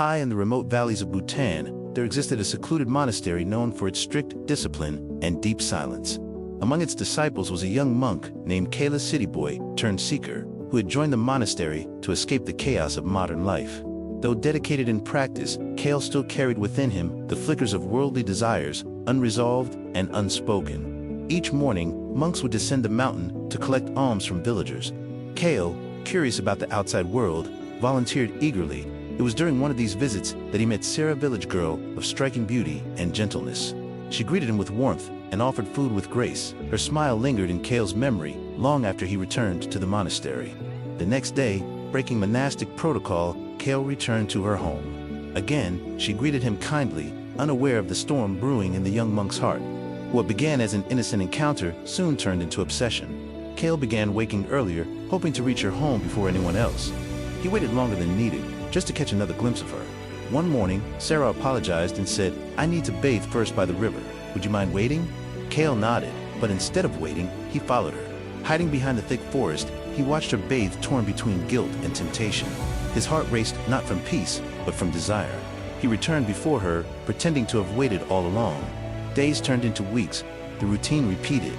High in the remote valleys of Bhutan, there existed a secluded monastery known for its strict discipline and deep silence. Among its disciples was a young monk named Kala City Boy turned seeker, who had joined the monastery to escape the chaos of modern life. Though dedicated in practice, Kale still carried within him the flickers of worldly desires, unresolved and unspoken. Each morning, monks would descend the mountain to collect alms from villagers. Kale, curious about the outside world, volunteered eagerly. It was during one of these visits that he met Sarah, village girl of striking beauty and gentleness. She greeted him with warmth and offered food with grace. Her smile lingered in Kale's memory long after he returned to the monastery. The next day, breaking monastic protocol, Kale returned to her home. Again, she greeted him kindly, unaware of the storm brewing in the young monk's heart. What began as an innocent encounter soon turned into obsession. Kale began waking earlier, hoping to reach her home before anyone else. He waited longer than needed, just to catch another glimpse of her. One morning, Sarah apologized and said, "I need to bathe first by the river. Would you mind waiting?" Kale nodded, but instead of waiting, he followed her. Hiding behind the thick forest, he watched her bathe, torn between guilt and temptation. His heart raced not from peace, but from desire. He returned before her, pretending to have waited all along. Days turned into weeks. The routine repeated.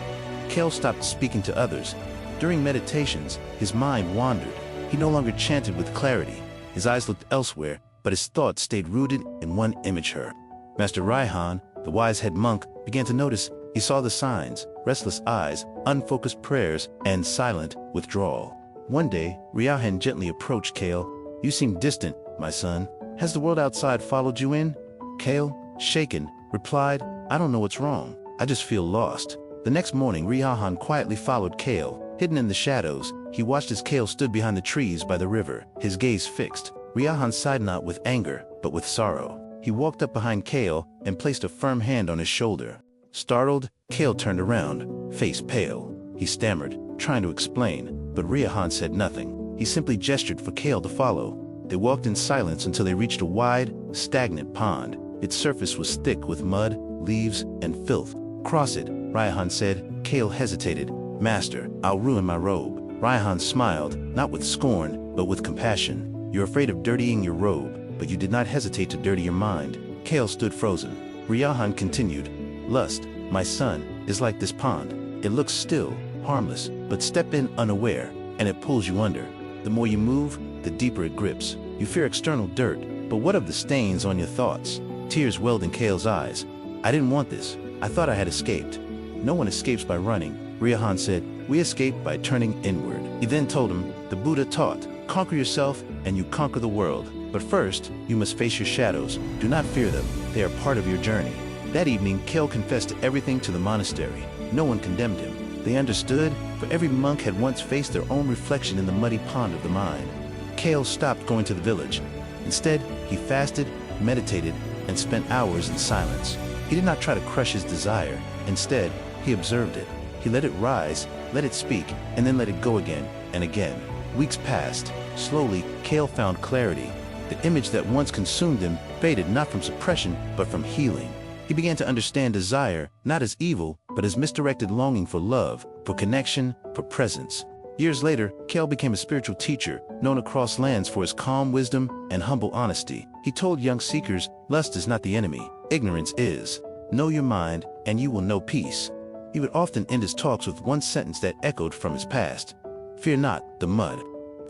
Kale stopped speaking to others. During meditations, his mind wandered. He no longer chanted with clarity. His eyes looked elsewhere, but his thoughts stayed rooted in one image: her. Master Raihan, the wise head monk, began to notice. He saw the signs: restless eyes, unfocused prayers, and silent withdrawal. One day, Raihan gently approached Kale. "You seem distant, my son. Has the world outside followed you in?" Kale, shaken, replied, "I don't know what's wrong. I just feel lost." The next morning, Raihan quietly followed Kale. Hidden in the shadows, he watched as Kale stood behind the trees by the river, his gaze fixed. Raihan sighed not with anger, but with sorrow. He walked up behind Kale and placed a firm hand on his shoulder. Startled, Kale turned around, face pale. He stammered, trying to explain, but Raihan said nothing. He simply gestured for Kale to follow. They walked in silence until they reached a wide, stagnant pond. Its surface was thick with mud, leaves, and filth. "Cross it," Raihan said. Kale hesitated. "Master, I'll ruin my robe." Raihan smiled, not with scorn, but with compassion. "You're afraid of dirtying your robe, but you did not hesitate to dirty your mind." Kale stood frozen. Raihan continued, "Lust, my son, is like this pond. It looks still, harmless, but step in unaware, and it pulls you under. The more you move, the deeper it grips. You fear external dirt, but what of the stains on your thoughts?" Tears welled in Kale's eyes. "I didn't want this. I thought I had escaped." "No one escapes by running," Raihan said. "We escape by turning inward." He then told him, "The Buddha taught, conquer yourself and you conquer the world. But first, you must face your shadows. Do not fear them. They are part of your journey." That evening, Kale confessed everything to the monastery. No one condemned him. They understood, for every monk had once faced their own reflection in the muddy pond of the mind. Kale stopped going to the village. Instead, he fasted, meditated, and spent hours in silence. He did not try to crush his desire. Instead, he observed it. He let it rise, let it speak, and then let it go again and again. Weeks passed. Slowly, Kale found clarity. The image that once consumed him faded not from suppression, but from healing. He began to understand desire not as evil, but as misdirected longing for love, for connection, for presence. Years later, Kale became a spiritual teacher, known across lands for his calm wisdom and humble honesty. He told young seekers, "Lust is not the enemy, ignorance is. Know your mind, and you will know peace." He would often end his talks with one sentence that echoed from his past: "Fear not the mud.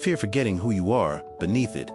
Fear forgetting who you are beneath it."